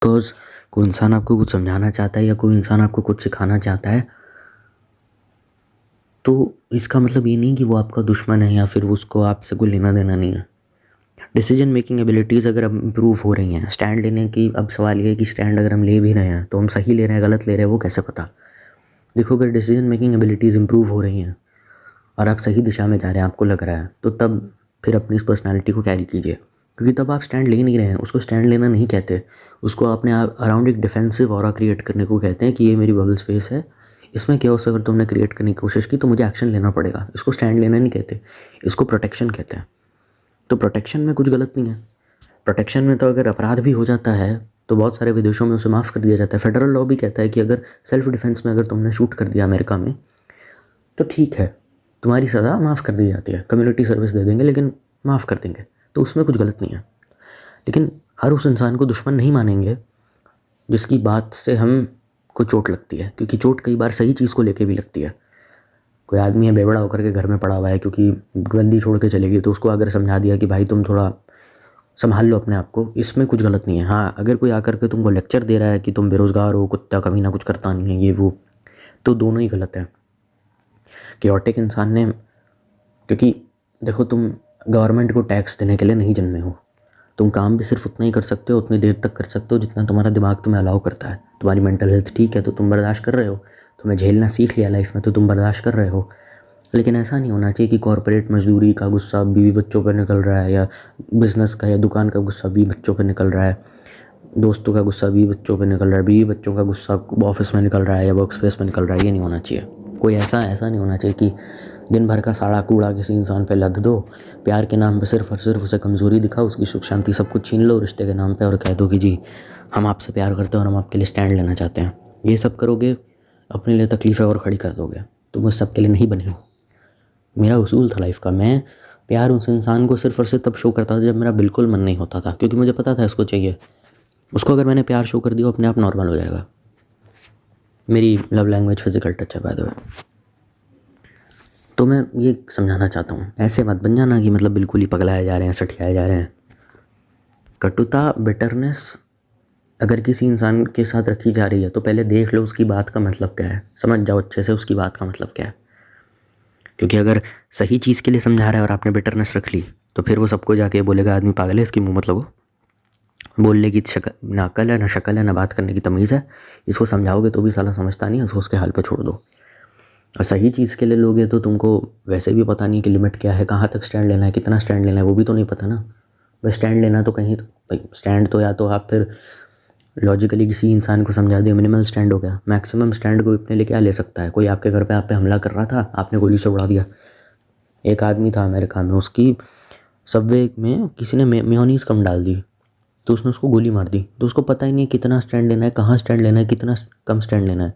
Because कोई इंसान आपको कुछ समझाना चाहता है या कोई इंसान आपको कुछ सिखाना चाहता है, तो इसका मतलब ये नहीं कि वो आपका दुश्मन है या फिर उसको आपसे कोई लेना-देना नहीं है। डिसीजन मेकिंग एबिलिटीज़ अगर अब इम्प्रूव हो रही हैं, स्टैंड लेने की अब सवाल ये है कि स्टैंड अगर हम ले भी रहे हैं, तो हम सही ले रहे हैं, गलत ले रहे हैं, वो कैसे पता? देखो, अगर डिसीजन मेकिंग एबिलिटीज़ इम्प्रूव हो रही हैं और आप सही दिशा में जा रहे हैं, आपको लग रहा है, तो तब फिर अपनी इस पर्सनैलिटी को कैरी कीजिए। क्योंकि तब आप स्टैंड ले नहीं रहे हैं, उसको स्टैंड लेना नहीं कहते। उसको अपने आप अराउंड एक डिफेंसिव ऑरा क्रिएट करने को कहते हैं कि ये मेरी बबल स्पेस है, इसमें केओस अगर तुमने क्रिएट करने की कोशिश की तो मुझे एक्शन लेना पड़ेगा। इसको स्टैंड लेना नहीं कहते, इसको प्रोटेक्शन कहते हैं। तो प्रोटेक्शन में कुछ गलत नहीं है। प्रोटेक्शन में तो अगर अपराध भी हो जाता है तो बहुत सारे विदेशों में उसे माफ़ कर दिया जाता है। फेडरल लॉ भी कहता है कि अगर सेल्फ डिफेंस में अगर तुमने शूट कर दिया अमेरिका में, तो ठीक है, तुम्हारी सज़ा माफ़ कर दी जाती है, कम्युनिटी सर्विस दे देंगे लेकिन माफ़ कर देंगे, तो उसमें कुछ गलत नहीं है। लेकिन हर उस इंसान को दुश्मन नहीं मानेंगे जिसकी बात से हम को चोट लगती है, क्योंकि चोट कई बार सही चीज़ को लेके भी लगती है। कोई आदमी है बेवड़ा होकर के घर में पड़ा हुआ है क्योंकि बंदी छोड़ के चलेगी, तो उसको अगर समझा दिया कि भाई तुम थोड़ा संभाल लो अपने आप को, इसमें कुछ गलत नहीं है। हाँ, अगर कोई आकर के तुमको लेक्चर दे रहा है कि तुम बेरोज़गार हो, कुत्ता कमीना, कुछ करता नहीं है, ये वो, तो दोनों ही गलत है। केओटिक इंसान ने, क्योंकि देखो, तुम गवर्नमेंट को टैक्स देने के लिए नहीं जन्मे हो। तुम काम भी सिर्फ उतना ही कर सकते हो, उतनी देर तक कर सकते हो जितना तुम्हारा दिमाग तुम्हें अलाउ करता है। तुम्हारी मेंटल हेल्थ ठीक है तो तुम बर्दाश्त कर रहे हो, तुम्हें झेलना सीख लिया लाइफ में तो तुम बर्दाश्त कर रहे हो। लेकिन ऐसा नहीं होना चाहिए कि कॉर्पोरेट मजदूरी का गुस्सा बीवी बच्चों पर निकल रहा है, या बिज़नेस का या दुकान का गुस्सा बीवी बच्चों पर निकल रहा है, दोस्तों का गुस्सा बीवी बच्चों पर निकल रहा है, बीवी बच्चों का गुस्सा ऑफिस में निकल रहा है या वर्क स्पेस में निकल रहा है। ये नहीं होना चाहिए। कोई ऐसा नहीं होना चाहिए कि दिन भर का साड़ा कूड़ा किसी इंसान पे लद दो, प्यार के नाम पे सिर्फ और सिर्फ उसे कमज़ोरी दिखाओ, उसकी सुख शांति सब कुछ छीन लो रिश्ते के नाम पे, और कह दो कि जी हम आपसे प्यार करते हैं और हम आपके लिए स्टैंड लेना चाहते हैं। ये सब करोगे, अपने लिए तकलीफ़ें और खड़ी कर दोगे। तुम उस सब के लिए नहीं बने हो। मेरा उसूल था लाइफ का, मैं प्यार उस इंसान को सिर्फ और सिर्फ तब शो करता था जब मेरा बिल्कुल मन नहीं होता था, क्योंकि मुझे पता था इसको चाहिए। उसको अगर मैंने प्यार शो कर दिया, अपने आप नॉर्मल हो जाएगा। मेरी लव लैंग्वेज फिजिकल टच है बाय द वे। तो मैं ये समझाना चाहता हूँ, ऐसे मत बन जाना कि मतलब बिल्कुल ही पगलाए जा रहे हैं, सठियाए जा रहे हैं। कटुता, बिटरनेस अगर किसी इंसान के साथ रखी जा रही है तो पहले देख लो उसकी बात का मतलब क्या है, समझ जाओ अच्छे से उसकी बात का मतलब क्या है। क्योंकि अगर सही चीज़ के लिए समझा रहा है और आपने बिटरनेस रख ली, तो फिर वो सबको जाके बोलेगा आदमी पागल है, इसकी मुँह मतलब वो बोलने की ना अकल है, ना शक्ल है, ना बात करने की तमीज़ है। इसको समझाओगे तो भी साला समझता नहीं है, उसको उसके हाल पे छोड़ दो। और सही चीज़ के लिए लोगे तो तुमको वैसे भी पता नहीं कि लिमिट क्या है, कहाँ तक स्टैंड लेना है, कितना स्टैंड लेना है, वो भी तो नहीं पता ना। बस स्टैंड लेना तो कहीं, भाई स्टैंड तो या तो आप फिर लॉजिकली किसी इंसान को समझा दिया, मिनिमल स्टैंड हो गया। मैक्सिमम स्टैंड कोई अपने लिए क्या ले सकता है? कोई आपके घर पे आप पे हमला कर रहा था, आपने गोली से उड़ा दिया। एक आदमी था अमेरिका में, उसकी सबवे में किसी ने मेयोनीज़ कम डाल दी, तो उसने उसको गोली मार दी। तो उसको पता ही नहीं है कितना स्टैंड लेना है, कहाँ स्टैंड लेना है, कितना कम स्टैंड लेना है।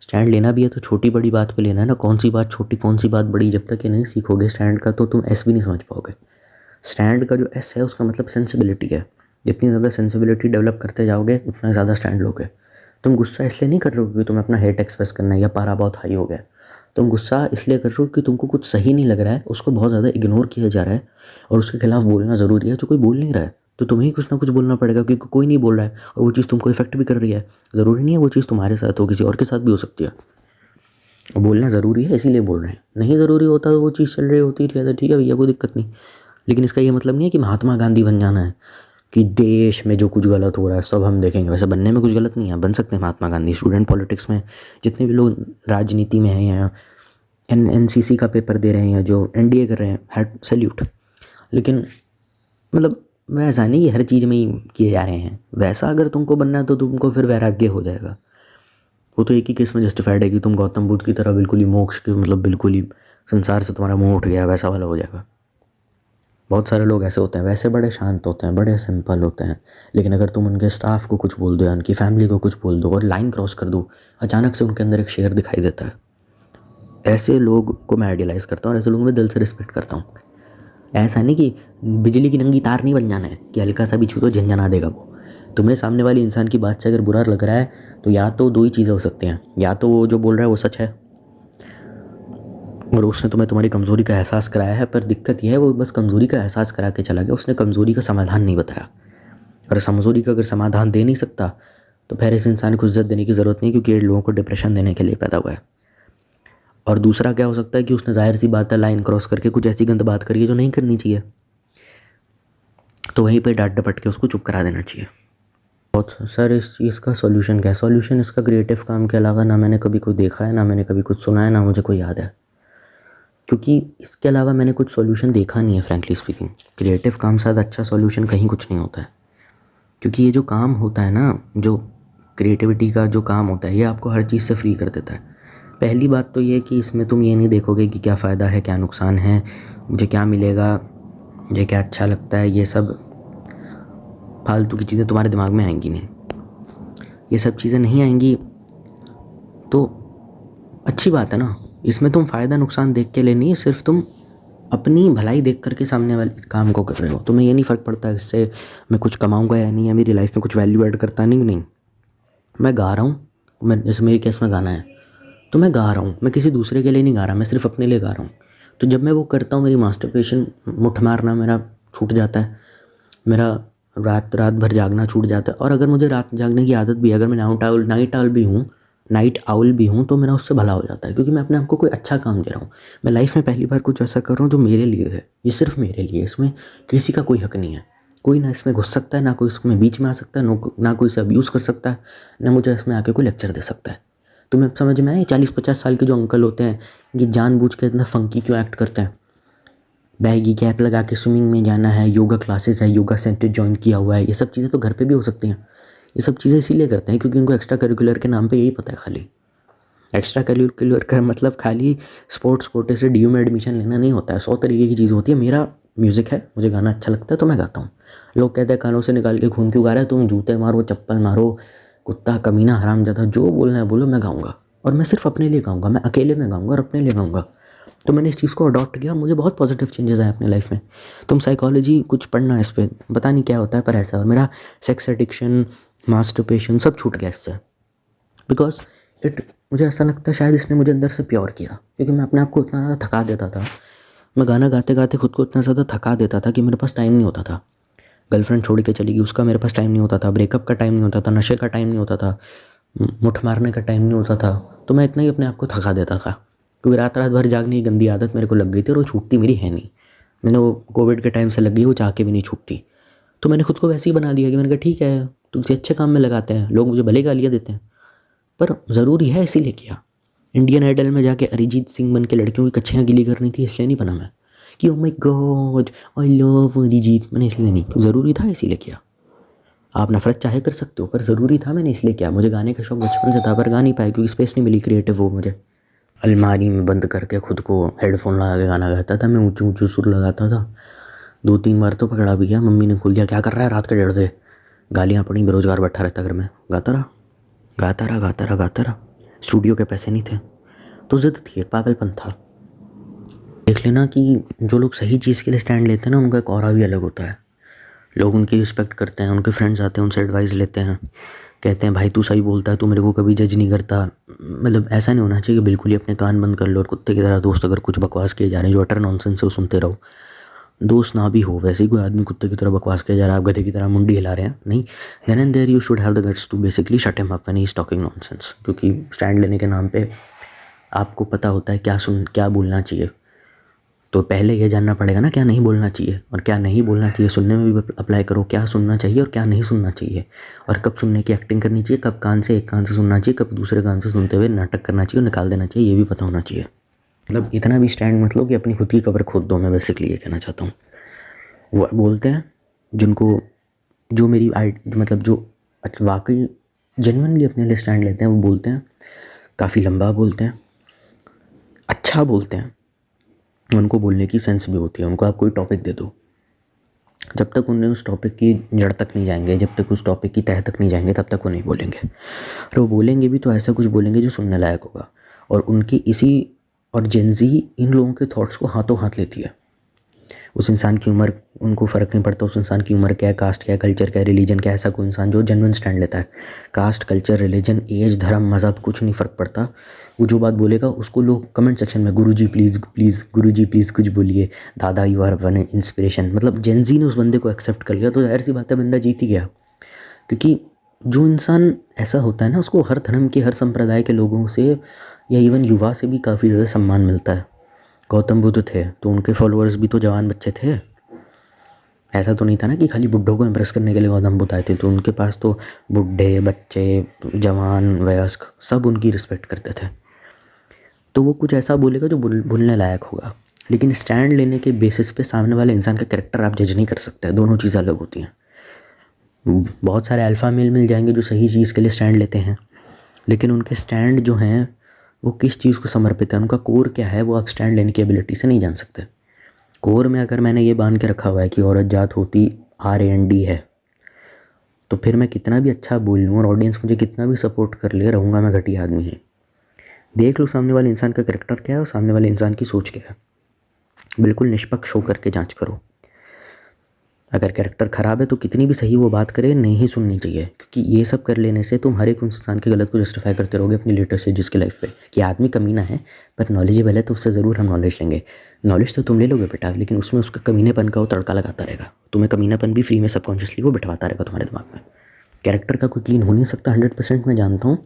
स्टैंड लेना भी है तो छोटी बड़ी बात पे लेना है ना, कौन सी बात छोटी कौन सी बात बड़ी। जब तक ये नहीं सीखोगे स्टैंड का, तो तुम एस भी नहीं समझ पाओगे। स्टैंड का जो एस है उसका मतलब सेंसिबिलिटी है। जितनी ज़्यादा सेंसिबिलिटी डेवलप करते जाओगे उतना ज़्यादा स्टैंड लोगे। तुम गुस्सा इसलिए नहीं कर रहे हो क्योंकि तुम्हें अपना हेट एक्सप्रेस करना है या पारा बहुत हाई हो गया। तुम गुस्सा इसलिए कर रहे हो कि तुमको कुछ सही नहीं लग रहा है, उसको बहुत ज़्यादा इग्नोर किया जा रहा है और उसके खिलाफ बोलना ज़रूरी है, जो कोई बोल नहीं रहा है। तो तुम्हें ही कुछ ना कुछ बोलना पड़ेगा क्योंकि कोई नहीं बोल रहा है और वो चीज़ तुमको इफेक्ट भी कर रही है। ज़रूरी नहीं है वो चीज़ तुम्हारे साथ हो, किसी और के साथ भी हो सकती है। और बोलना ज़रूरी है इसीलिए बोल रहे हैं, नहीं ज़रूरी होता तो वो चीज़ चल रही होती है, ठीक है भैया कोई दिक्कत नहीं। लेकिन इसका ये मतलब नहीं है कि महात्मा गांधी बन जाना है कि देश में जो कुछ गलत हो रहा है सब हम देखेंगे। वैसे बनने में कुछ गलत नहीं है, बन सकते हैं महात्मा गांधी। स्टूडेंट पॉलिटिक्स में जितने भी लोग राजनीति में हैं या एनसीसी का पेपर दे रहे हैं या जो एनडीए कर रहे हैं, हेड सैल्यूट। लेकिन मतलब वैसा नहीं कि हर चीज़ में ही किए जा रहे हैं। वैसा अगर तुमको बनना है तो तुमको फिर वैराग्य हो जाएगा। वो तो एक ही केस में जस्टिफाइड है कि तुम गौतम बुद्ध की तरह बिल्कुल ही मोक्ष के मतलब बिल्कुल ही संसार से तुम्हारा मुंह उठ गया, वैसा वाला हो जाएगा। बहुत सारे लोग ऐसे होते हैं, वैसे बड़े शांत होते हैं, बड़े सिंपल होते हैं, लेकिन अगर तुम उनके स्टाफ को कुछ बोल दो या उनकी फैमिली को कुछ बोल दो और लाइन क्रॉस कर दो, अचानक से उनके अंदर एक शेर दिखाई देता है। ऐसे लोग को मैं आइडियलाइज करता हूँ और ऐसे लोगों में दिल से रिस्पेक्ट करता हूँ। ऐसा नहीं कि बिजली की नंगी तार नहीं बन जाना है कि हल्का सा भी छू तो झंझना देगा वो। तुम्हें सामने वाली इंसान की बात से अगर बुरा लग रहा है तो या तो दो ही चीज़ें हो सकती हैं, या तो वो जो बोल रहा है वो सच है और उसने तुम्हें तुम्हारी कमज़ोरी का एहसास कराया है, पर दिक्कत यह है वो बस कमज़ोरी का एहसास करा के चला गया, उसने कमज़ोरी का समाधान नहीं बताया। और समझौरी का अगर समाधान दे नहीं सकता तो फिर इस इंसान को इज्जत देने की ज़रूरत नहीं, क्योंकि ये लोगों को डिप्रेशन देने के लिए पैदा हुआ है। और दूसरा क्या हो सकता है कि उसने जाहिर सी बात है लाइन क्रॉस करके कुछ ऐसी गंद बात करी है जो नहीं करनी चाहिए, तो वहीं पे डांट डपट के उसको चुप करा देना चाहिए। बहुत सर इस चीज़ का सॉल्यूशन क्या है? सॉल्यूशन इसका क्रिएटिव काम के अलावा ना मैंने कभी कोई देखा है, ना मैंने कभी कुछ सुना है, ना मुझे कोई याद है, क्योंकि इसके अलावा मैंने कुछ सॉल्यूशन देखा नहीं है फ्रैंकली स्पीकिंग। क्रिएटिव काम से अच्छा सॉल्यूशन कहीं कुछ नहीं होता है, क्योंकि ये जो काम होता है ना, जो क्रिएटिविटी का जो काम होता है, ये आपको हर चीज़ से फ्री कर देता है। पहली बात तो ये कि इसमें तुम ये नहीं देखोगे कि क्या फ़ायदा है, क्या नुकसान है, मुझे क्या मिलेगा, मुझे क्या अच्छा लगता है, ये सब फालतू की चीज़ें तुम्हारे दिमाग में आएंगी नहीं। ये सब चीज़ें नहीं आएंगी तो अच्छी बात है ना। इसमें तुम फ़ायदा नुकसान देख के ले नहीं, सिर्फ तुम अपनी भलाई देख करके सामने वाले काम को कर रहे हो। तुम्हें ये नहीं फ़र्क पड़ता इससे मैं कुछ कमाऊँगा या नहीं, या मेरी लाइफ में कुछ वैल्यू ऐड करता नहीं। मैं गा रहा हूँ, मैं जैसे मेरे केस में गाना है तो मैं गा रहा हूँ, मैं किसी दूसरे के लिए नहीं गा रहा, मैं सिर्फ अपने लिए गा रहा हूँ। तो जब मैं वो करता हूँ मेरी मास्टरपेशन मुठ मारना मेरा छूट जाता है, मेरा रात भर जागना छूट जाता है। और अगर मुझे रात जागने की आदत भी है, अगर मैं नाइट आउल भी हूँ तो मेरा उससे भला हो जाता है, क्योंकि मैं अपने आप को कोई अच्छा काम दे रहा हूँ। मैं लाइफ में पहली बार कुछ ऐसा कर रहा हूँ जो मेरे लिए है, ये सिर्फ मेरे लिए, इसमें किसी का कोई हक नहीं है। कोई ना इसमें घुस सकता है, ना कोई इसमें बीच में आ सकता है, ना कोई इसे अब्यूज़ कर सकता है, ना मुझे इसमें आके कोई लेक्चर दे सकता है। तुम्हें समझ में आए 40-50 साल के जो अंकल होते हैं, ये जानबूझ के इतना फंकी क्यों एक्ट करते हैं? बैगी कैप लगा के स्विमिंग में जाना है, योगा क्लासेस है, योगा सेंटर ज्वाइन किया हुआ है, ये सब चीज़ें तो घर पे भी हो सकती हैं। ये सब चीज़ें इसीलिए करते हैं क्योंकि उनको एक्स्ट्रा करिकुलर के नाम पे यही पता है। खाली एक्स्ट्रा करिकुलर का मतलब खाली स्पोर्ट्स कोटे से डीयू में एडमिशन लेना नहीं होता है, 100 तरीके की चीज़ होती है। मेरा म्यूज़िक है, मुझे गाना अच्छा लगता है तो मैं गाता हूँ। लोग कहते हैं कानों से निकाल के खून क्यों गा रहा है, तुम जूते मारो, चप्पल मारो, कुत्ता कमीना हरामजादा जो बोलना है बोलो, मैं गाऊँगा। और मैं सिर्फ अपने लिए गाऊँगा, मैं अकेले में गाऊँगा और अपने लिए गाऊँगा। तो मैंने इस चीज़ को अडॉप्ट किया, मुझे बहुत पॉजिटिव चेंजेस आए अपने लाइफ में। तुम साइकोलॉजी कुछ पढ़ना इस पर, पता नहीं क्या होता है पर ऐसा। और मेरा सेक्स एडिक्शन, मास्टरपेशन सब छूट गया इससे, बिकॉज मुझे ऐसा लगता है शायद इसने मुझे अंदर से प्योर किया, क्योंकि मैं अपने आप को इतना ज़्यादा थका देता था। मैं गाना गाते गाते खुद को इतना ज़्यादा थका देता था कि मेरे पास टाइम नहीं होता था। गर्लफ्रेंड छोड़ के चली गई, उसका मेरे पास टाइम नहीं होता था, ब्रेकअप का टाइम नहीं होता था, नशे का टाइम नहीं होता था, मुठ मारने का टाइम नहीं होता था। तो मैं इतना ही अपने आप को थका देता था, क्योंकि रात भर जागने की गंदी आदत मेरे को लग गई थी और वो छूटती मेरी है नहीं। मैंने वो कोविड के टाइम से लग गई, वो चाह के भी नहीं छूटती। तो मैंने खुद को वैसे ही बना दिया कि मैंने कहा ठीक है तुझे अच्छे काम में लगाते हैं, लोग मुझे भले गालियाँ देते हैं पर ज़रूरी है इसीलिए किया। इंडियन आइडल में जाके अरिजीत सिंह बन के लड़कियों की कच्छियाँ गिली करनी थी इसलिए नहीं बना मैं कि oh my God I love Arijit, मैंने इसलिए नहीं, ज़रूरी था इसीलिए किया। आप नफरत चाहे कर सकते हो पर ज़रूरी था, मैंने इसलिए किया। मुझे गाने का शौक बचपन से था पर गा नहीं पाया क्योंकि स्पेस नहीं मिली क्रिएटिव। वो मुझे अलमारी में बंद करके खुद को हेडफोन लगा के गाना गाता था, मैं ऊँचे ऊँचे सुर लगाता था। 2-3 बार तो पकड़ा भी गया, मम्मी ने खोल दिया क्या कर रहा है रात के 1:30 गालियाँ पड़ी, बेरोजगार बैठा रहता घर में। गाता रहा। स्टूडियो के पैसे नहीं थे तो जिद थी, एक पागलपन था। देख लेना कि जो लोग सही चीज़ के लिए स्टैंड लेते हैं ना, उनका एक ऑरा भी अलग होता है। लोग उनकी रिस्पेक्ट करते हैं, उनके फ्रेंड्स आते हैं उनसे एडवाइस लेते हैं, कहते हैं भाई तू सही बोलता है, तू मेरे को कभी जज नहीं करता। मतलब ऐसा नहीं होना चाहिए कि बिल्कुल ही अपने कान बंद कर लो और कुत्ते की तरह दोस्त अगर कुछ बकवास किए जा रहे हैं जो अटर नॉनसेंस है वो सुनते रहो। दोस्त ना भी हो, वैसे ही कोई आदमी कुत्ते की तरह बकवास किया जा रहा है, आप गधे की तरह मुंडी हिला रहे हैं, नहीं, then and there you should have the guts to basically shut him up when he is talking nonsense. क्योंकि स्टैंड लेने के नाम पे आपको पता होता है क्या बोलना चाहिए, तो पहले ये जानना पड़ेगा ना क्या नहीं बोलना चाहिए। और क्या नहीं बोलना चाहिए सुनने में भी अप्लाई करो, क्या सुनना चाहिए और क्या नहीं सुनना चाहिए, और कब सुनने की एक्टिंग करनी चाहिए, कब एक कान से सुनना चाहिए, कब दूसरे कान से सुनते हुए नाटक करना चाहिए और निकाल देना चाहिए, ये भी पता होना चाहिए। मतलब इतना भी स्टैंड मत लो कि अपनी खुद की कब्र खोद दो, मैं बेसिकली ये कहना चाहता हूँ। वो बोलते हैं जिनको, जो मेरी मतलब जो वाकई जेन्युइनली अपने लिए स्टैंड लेते हैं, वो बोलते हैं काफ़ी लंबा बोलते हैं, अच्छा बोलते हैं, उनको बोलने की सेंस भी होती है। उनको आप कोई टॉपिक दे दो, जब तक उन्हें उस टॉपिक की जड़ तक नहीं जाएंगे, जब तक उस टॉपिक की तह तक नहीं जाएंगे, तब तक वो नहीं बोलेंगे। और वो बोलेंगे भी तो ऐसा कुछ बोलेंगे जो सुनने लायक होगा। और उनकी इसी और जेंजी इन लोगों के थॉट्स को हाथों हाथ लेती है। उस इंसान की उम्र उनको फ़र्क नहीं पड़ता, उस इंसान की उम्र क्या है, कास्ट क्या है, कल्चर क्या है, रिलीजन क्या है। ऐसा कोई इंसान जो जेन्युइन स्टैंड लेता है, कास्ट, कल्चर, रिलीजन, एज, धर्म, मज़हब कुछ नहीं फ़र्क पड़ता। वो जो बात बोलेगा उसको लोग कमेंट सेक्शन में गुरुजी प्लीज़ प्लीज़, गुरुजी प्लीज़ कुछ बोलिए, दादा यू आर वन इंस्पिरेशन। मतलब जेनजी ने उस बंदे को एक्सेप्ट कर लिया तो ज़ाहिर सी बात है बंदा जीत ही गया। क्योंकि जो इंसान ऐसा होता है ना, उसको हर धर्म के, हर संप्रदाय के लोगों से या इवन युवा से भी काफ़ी ज़्यादा सम्मान मिलता है। गौतम बुद्ध थे तो उनके फॉलोअर्स भी तो जवान बच्चे थे। ऐसा तो नहीं था ना कि खाली बुड्ढों को इम्प्रेस करने के लिए गौतम बुद्ध आए थे, तो उनके पास तो बुड्ढे, बच्चे, जवान, वयस्क सब उनकी रिस्पेक्ट करते थे। तो वो कुछ ऐसा बोलेगा जो भूलने लायक होगा, लेकिन स्टैंड लेने के बेसिस पे सामने वाले इंसान का कैरेक्टर आप जज नहीं कर सकते। दोनों चीज़ें अलग होती हैं। बहुत सारे अल्फ़ा मेल मिल जाएंगे जो सही चीज़ के लिए स्टैंड लेते हैं, लेकिन उनके स्टैंड जो हैं वो किस चीज़ को समर्पित है, उनका कोर क्या है, वो आप स्टैंड लेने की एबिलिटी से नहीं जान सकते। कोर में अगर मैंने ये बांध के रखा हुआ है कि औरत जात होती RAND है, तो फिर मैं कितना भी अच्छा बोल लूँ और ऑडियंस मुझे कितना भी सपोर्ट कर ले, रहूँगा मैं घटिया आदमी ही। देख लो सामने वाले इंसान का कैरेक्टर क्या है और सामने वाले इंसान की सोच क्या है। बिल्कुल निष्पक्ष होकर के जांच करो। अगर कैरेक्टर ख़राब है तो कितनी भी सही वो बात करे नहीं ही सुननी चाहिए, क्योंकि ये सब कर लेने से तुम हर एक इंसान के गलत को जस्टिफाई करते रहोगे अपनी लेटर स्टेजेस की लाइफ पे कि आदमी कमीना है पर नॉलेजेबल है तो उससे ज़रूर हम नॉलेज लेंगे। नॉलेज तो तुम ले लोगे बेटा, लेकिन उसमें उसका कमीनेपन का वो तड़का लगाता रहेगा। तुम्हें कमीनापन भी फ्री में सबकॉन्शियसली वो बिठवाता रहेगा तुम्हारे दिमाग में। कैरेक्टर का कोई क्लीन हो नहीं सकता 100%, मैं जानता हूँ,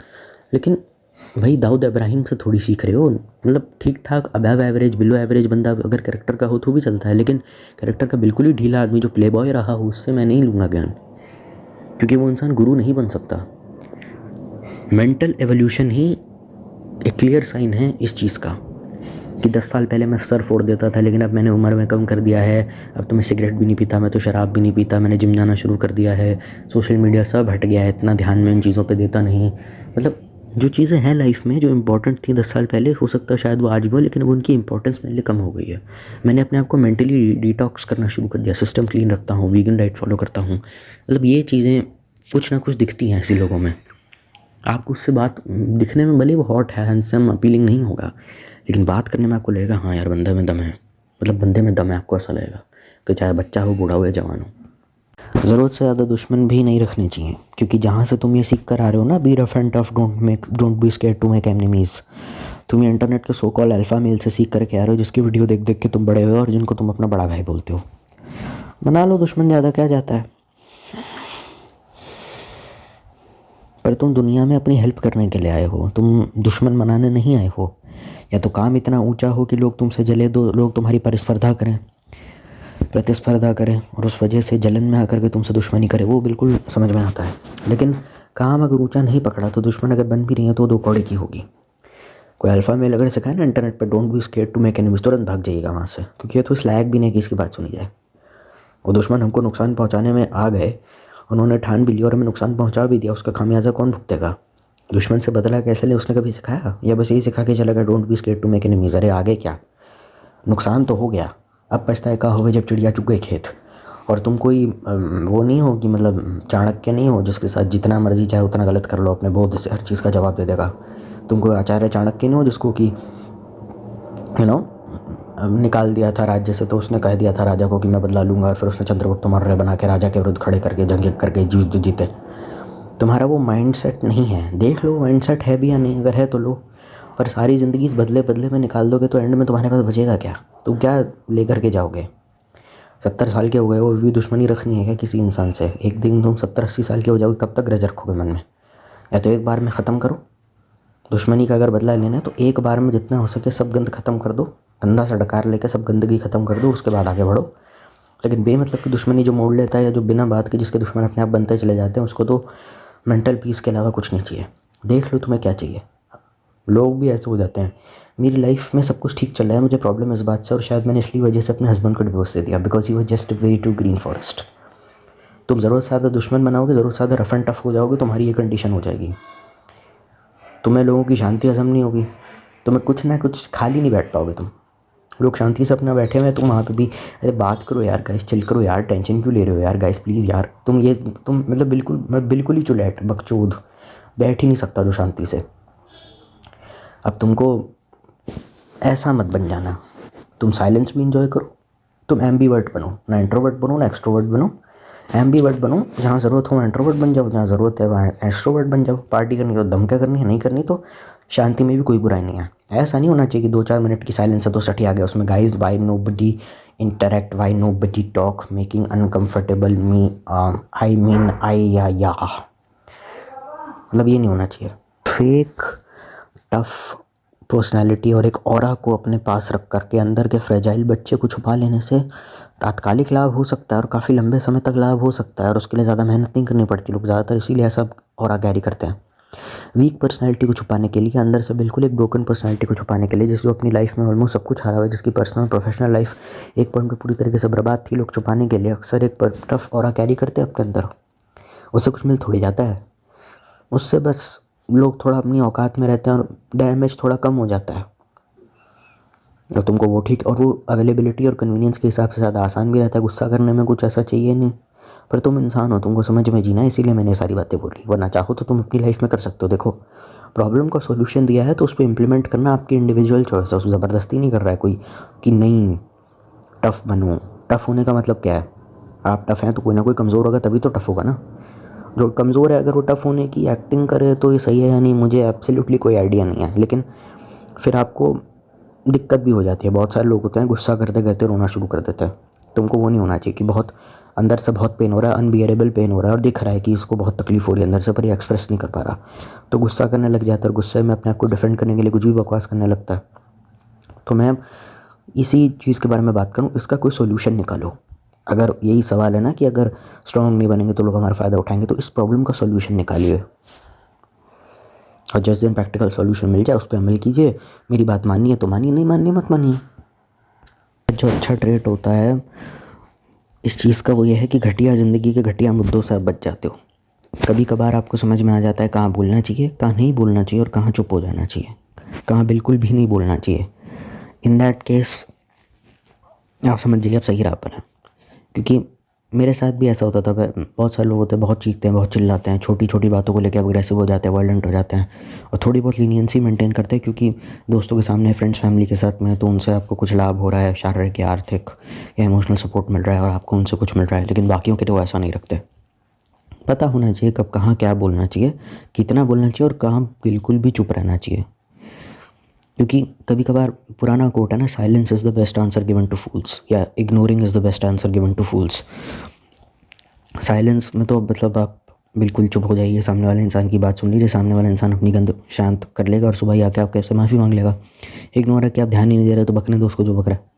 लेकिन भाई दाऊद इब्राहिम से थोड़ी सीख रहे हो। मतलब ठीक ठाक अबव एवरेज, बिलो एवरेज बंदा अगर कैरेक्टर का हो तो भी चलता है, लेकिन कैरेक्टर का बिल्कुल ही ढीला आदमी जो प्ले बॉय रहा हो उससे मैं नहीं लूँगा ज्ञान, क्योंकि वो इंसान गुरु नहीं बन सकता। मेंटल एवोल्यूशन ही एक क्लियर साइन है इस चीज़ का कि 10 साल पहले मैं सर फोड़ देता था, लेकिन अब मैंने उम्र में कम कर दिया है। अब तो मैं सिगरेट भी नहीं पीता, मैं तो शराब भी नहीं पीता, मैंने जिम जाना शुरू कर दिया है, सोशल मीडिया सब हट गया है, इतना ध्यान में इन चीज़ों पे देता नहीं। मतलब जो चीज़ें हैं लाइफ में जो इंपॉर्टेंट थी 10 साल पहले, हो सकता है शायद वो आज भी हो, लेकिन अब उनकी इंपॉर्टेंस मेरे लिए कम हो गई है। मैंने अपने आप को मेंटली डिटॉक्स करना शुरू कर दिया, सिस्टम क्लीन रखता हूँ, वीगन डाइट फॉलो करता हूँ। मतलब ये चीज़ें कुछ ना कुछ दिखती हैं ऐसे लोगों में। आपको उससे बात दिखने में भले वो हॉट है, हैंडसम, अपीलिंग नहीं होगा, लेकिन बात करने में आपको लगेगा हाँ यार बंदे में दम है। मतलब बंदे में दम है, आपको ऐसा लगेगा कि चाहे बच्चा हो, बूढ़ा हो या जवान हो। ज़रूरत से ज़्यादा दुश्मन भी नहीं रखने चाहिए, क्योंकि जहाँ से तुम ये सीख कर आ रहे हो ना, be rough and tough, don't be scared to make enemies, तुम ये इंटरनेट के सो कॉल अल्फा मेल से सीख करके आ रहे हो, जिसकी वीडियो देख देख के तुम बड़े हो और जिनको तुम अपना बड़ा भाई बोलते हो। बना लो दुश्मन, ज़्यादा क्या जाता है। पर तुम दुनिया में अपनी हेल्प करने के लिए आए हो, तुम दुश्मन बनाने नहीं आए हो। या तो काम इतना ऊंचा हो कि लोग तुमसे जले, दो लोग तुम्हारी प्रतिस्पर्धा करें और उस वजह से जलन में आकर के तुमसे दुश्मनी करे, वो बिल्कुल समझ में आता है। लेकिन काम अगर ऊंचा नहीं पकड़ा तो दुश्मन अगर बन भी रही है तो 2 कौड़े की होगी। कोई अल्फा मेल अगर सिखाए ना इंटरनेट पर don't be scared to make enemies, तुरंत भाग जाइएगा वहाँ से, क्योंकि ये तो इस लायक भी नहीं कि इसकी बात सुनी जाए। वो दुश्मन हमको नुकसान पहुँचाने में आ गए, उन्होंने ठान भी लिया और हमें नुकसान पहुँचा भी दिया, उसका खामियाजा कौन भुगतेगा। दुश्मन से बदला कैसे ले, उसने कभी सिखाया? या बस यही सिखा के चला गया don't be scared to make enemies. अरे आगे क्या, नुकसान तो हो गया, अब पछताए का होवे जब चिड़िया चुग गई खेत। और तुम कोई वो नहीं हो कि मतलब चाणक्य नहीं हो जिसके साथ जितना मर्जी चाहे उतना गलत कर लो, अपने बोध से हर चीज़ का जवाब दे देगा। तुम कोई आचार्य चाणक्य नहीं हो जिसको कि निकाल दिया था राज्य से, तो उसने कह दिया था राजा को कि मैं बदला लूँगा, और फिर उसने चंद्रगुप्त मौर्य बना के राजा के विरुद्ध खड़े करके जंग करके जीते। तुम्हारा वो माइंडसेट नहीं है। देख लो माइंडसेट है भी या नहीं, अगर है तो लो, पर सारी ज़िंदगी इस बदले बदले में निकाल दोगे तो एंड में तुम्हारे पास बचेगा क्या? तुम क्या लेकर के जाओगे? 70 साल के हो गए हो, भी दुश्मनी रखनी है क्या किसी इंसान से? एक दिन तुम 70-80 साल के हो जाओगे, कब तक ग्रज रखोगे मन में? या तो एक बार में ख़त्म करो। दुश्मनी का अगर बदला लेना है तो एक बार में जितना हो सके सब गंद ख़त्म कर दो, कंधा से डकार लेकर सब गंदगी ख़त्म कर दो, उसके बाद आगे बढ़ो। लेकिन बेमतलब की दुश्मनी जो मोड़ लेता है या जो बिना बात के जिसके दुश्मन अपने आप बनते चले जाते हैं, उसको तो मेंटल पीस के अलावा कुछ नहीं चाहिए। देख लो तुम्हें क्या चाहिए। लोग भी ऐसे हो जाते हैं, मेरी लाइफ में सब कुछ ठीक चल रहा है, मुझे प्रॉब्लम इस बात से, और शायद मैंने इसलिए वजह से अपने हस्बैंड को डिवोर्स दे दिया, because he was just way too green forest. तुम ज़रूरत से ज़्यादा दुश्मन बनाओगे, ज़रूरत से ज़्यादा रफ एंड टफ हो जाओगे, तुम्हारी ये कंडीशन हो जाएगी। तुम्हें लोगों की शांति हजम नहीं होगी, तुम्हें कुछ ना कुछ खाली नहीं बैठ पाओगे तुम। लोग शांति से अपना बैठे हुए हैं, तुम वहाँ पे भी अरे बात करो यार गाइस, चिल करो यार, टेंशन क्यों ले रहे हो यार गाइस प्लीज़ यार। तुम मतलब बिल्कुल ही चुलैट बकचोद, बैठ ही नहीं सकता जो शांति से। अब तुमको ऐसा मत बन जाना, तुम साइलेंस भी इंजॉय करो, तुम एम्बीवर्ट बनो, ना इंट्रोवर्ट बनो ना एक्सट्रोवर्ट बनो, एम्बीवर्ट बनो। जहाँ ज़रूरत हो इंट्रोवर्ट बन जाओ, जहाँ ज़रूरत है वहाँ एक्सट्रोवर्ट बन जाओ। पार्टी करनी तो दम क्या करनी है, नहीं करनी तो शांति में भी कोई बुराई नहीं है। ऐसा नहीं होना चाहिए कि 2-4 मिनट की साइलेंस है तो सठी आ गया उसमें, guys why nobody interact, why nobody talk, making uncomfortable me, I mean I या मतलब ये नहीं होना चाहिए। फेक टफ पर्सनालिटी और एक ऑरा को अपने पास रख करके अंदर के फ्रेजाइल बच्चे को छुपा लेने से तात्कालिक लाभ हो सकता है और काफ़ी लंबे समय तक लाभ हो सकता है, और उसके लिए ज़्यादा मेहनत नहीं करनी पड़ती। लोग ज़्यादातर इसीलिए ऐसा ऑरा कैरी करते हैं। वीक पर्सनैलिटी को छुपाने के लिए, अंदर से बिल्कुल एक ब्रोकन पर्सनैलिटी को छुपाने के लिए, जिस जो अपनी लाइफ में ऑलमोस्ट सब कुछ हारा हुआ है, जिसकी पर्सनल प्रोफेशनल लाइफ एक पॉइंट पर पूरी तरीके से बर्बाद थी, लोग छुपाने के लिए अक्सर एक टफ ऑरा कैरी करते हैं अपने अंदर। उससे कुछ मिल थोड़ी जाता है, उससे बस लोग थोड़ा अपनी औकात में रहते हैं और डैमेज थोड़ा कम हो जाता है। और तुमको वो ठीक, और वो अवेलेबिलिटी और कन्वीनियंस के हिसाब से ज़्यादा आसान भी रहता है। गुस्सा करने में कुछ ऐसा चाहिए नहीं, पर तुम इंसान हो, तुमको समझ में जीना है, इसीलिए मैंने सारी बातें बोली। वरना चाहो तो तुम अपनी लाइफ में कर सकते हो। देखो, प्रॉब्लम का सॉल्यूशन दिया है तो उस पर इम्प्लीमेंट करना आपकी इंडिविजुअल चॉइस है। उस ज़बरदस्ती नहीं कर रहा है कोई कि नहीं टफ़ बनो। टफ़ होने का मतलब क्या है? आप टफ़ हैं तो कोई ना कोई कमज़ोर होगा, तभी तो टफ़ होगा ना। जो कमज़ोर है अगर वो टफ़ होने की एक्टिंग करे तो ये सही है या नहीं, मुझे एब्सोल्युटली कोई आइडिया नहीं है। लेकिन फिर आपको दिक्कत भी हो जाती है। बहुत सारे लोग होते हैं गुस्सा करते करते रोना शुरू कर देते हैं। तुमको वो नहीं होना चाहिए कि बहुत अंदर से बहुत पेन हो रहा है, अनबियरेबल पेन हो रहा है और दिख रहा है कि इसको बहुत तकलीफ हो रही है अंदर से, पर ये एक्सप्रेस नहीं कर पा रहा, तो गुस्सा करने लग जाता है और गुस्से में अपने आप को डिफेंड करने के लिए कुछ भी बकवास करने लगता है। तो मैं इसी चीज़ के बारे में बात करूँ, इसका कोई सोल्यूशन निकालो। अगर यही सवाल है ना कि अगर स्ट्रॉन्ग नहीं बनेंगे तो लोग हमारा फ़ायदा उठाएंगे, तो इस प्रॉब्लम का सोल्यूशन निकालिए और जिस दिन प्रैक्टिकल सॉल्यूशन मिल जाए उस पर अमल कीजिए। मेरी बात मानिए तो मानिए, नहीं मानिए मत मानिए। जो अच्छा ट्रेट होता है इस चीज़ का वो ये है कि घटिया ज़िंदगी के घटिया मुद्दों से आप बच जाते हो। कभी कभार आपको समझ में आ जाता है कहाँ बोलना चाहिए, कहाँ नहीं बोलना चाहिए और कहाँ चुप हो जाना चाहिए, कहाँ बिल्कुल भी नहीं बोलना चाहिए। इन दैट केस आप समझ जाइए आप सही राह पर हैं। क्योंकि मेरे साथ भी ऐसा होता था। बहुत सारे लोग होते हैं बहुत चीखते हैं, बहुत चिल्लाते हैं, छोटी छोटी बातों को लेकर अग्रेसिव हो जाते हैं, वायलेंट हो जाते हैं, और थोड़ी बहुत लीनियंसी मेंटेन करते हैं क्योंकि दोस्तों के सामने, फ्रेंड्स फैमिली के साथ में, तो उनसे आपको कुछ लाभ हो रहा है, शारीरिक या आर्थिक या इमोशनल सपोर्ट मिल रहा है और आपको उनसे कुछ मिल रहा है। लेकिन बाकियों के लिए वो ऐसा नहीं रखते। पता होना चाहिए कब कहाँ क्या बोलना चाहिए, कितना बोलना चाहिए और कहाँ बिल्कुल भी चुप रहना चाहिए। क्योंकि कभी कभार पुराना कोट है ना, silence is the best answer given to fools, या ignoring is the best answer given to fools. Silence में तो मतलब आप बिल्कुल चुप हो जाइए, सामने वाले इंसान की बात सुन लीजिए, सामने वाला इंसान अपनी गंद शांत कर लेगा और सुबह ही आके आपके से माफ़ी मांग लेगा। इग्नोर है कि आप ध्यान ही नहीं दे रहे तो बकने दो उसको जो बक रहा है।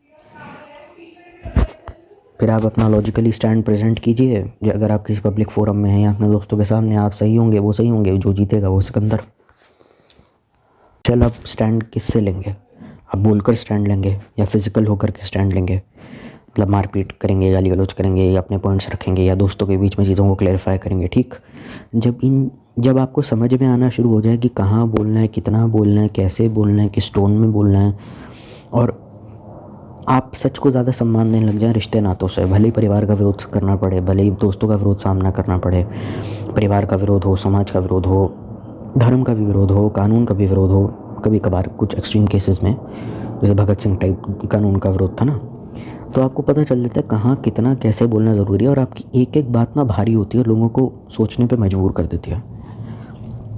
फिर आप अपना लॉजिकली स्टैंड प्रेजेंट कीजिए। अगर आप किसी पब्लिक फोरम में हैं या अपने दोस्तों के सामने, आप सही होंगे, वो सही होंगे, जो जीतेगा वो सिकंदर। चल, आप स्टैंड किससे लेंगे? आप बोलकर स्टैंड लेंगे या फिजिकल होकर के स्टैंड लेंगे? मतलब मारपीट करेंगे, गाली गलौज करेंगे, या अपने पॉइंट्स रखेंगे, या दोस्तों के बीच में चीज़ों को क्लैरिफाई करेंगे। ठीक, जब आपको समझ में आना शुरू हो जाए कि कहाँ बोलना है, कितना बोलना है, कैसे बोलना है, किस टोन में बोलना है, और आप सच को ज़्यादा सम्मान देने लग जाए रिश्ते नातों से, भले ही परिवार का विरोध करना पड़े, भले ही दोस्तों का विरोध सामना करना पड़े, परिवार का विरोध हो, समाज का विरोध हो, धर्म का भी विरोध हो, कानून का भी विरोध हो, कभी कभार कुछ एक्सट्रीम केसेस में जैसे भगत सिंह टाइप कानून का विरोध था ना, तो आपको पता चल जाता है कहाँ कितना कैसे बोलना ज़रूरी है। और आपकी एक एक बात ना भारी होती है और लोगों को सोचने पे मजबूर कर देती है।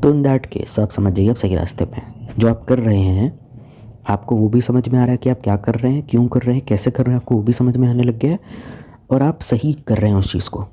तो इन दैट केस आप समझ जाइए आप सही रास्ते पे हैं। जो आप कर रहे हैं आपको वो भी समझ में आ रहा है कि आप क्या कर रहे हैं, क्यों कर रहे हैं, कैसे कर रहे हैं, आपको वो भी समझ में आने लग गया है और आप सही कर रहे हैं उस चीज़ को।